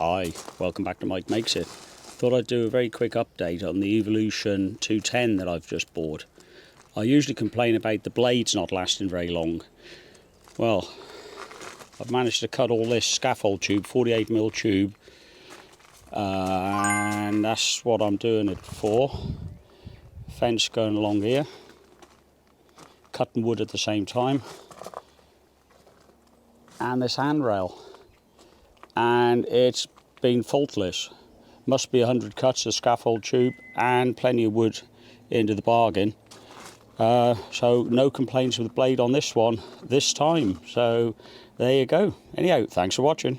Hi, welcome back to Mike Makes It. Thought I'd do a very quick update on the Evolution 210 that I've just bought. I usually complain about the blades not lasting very long. Well, I've managed to cut all this scaffold tube, 48mm tube, and that's what I'm doing it for. Fence going along here, cutting wood at the same time, and this handrail. And it's been faultless. Must be 100 cuts of scaffold tube and plenty of wood into the bargain. So no complaints with the blade on this one this time. So there you go. Anyhow, thanks for watching.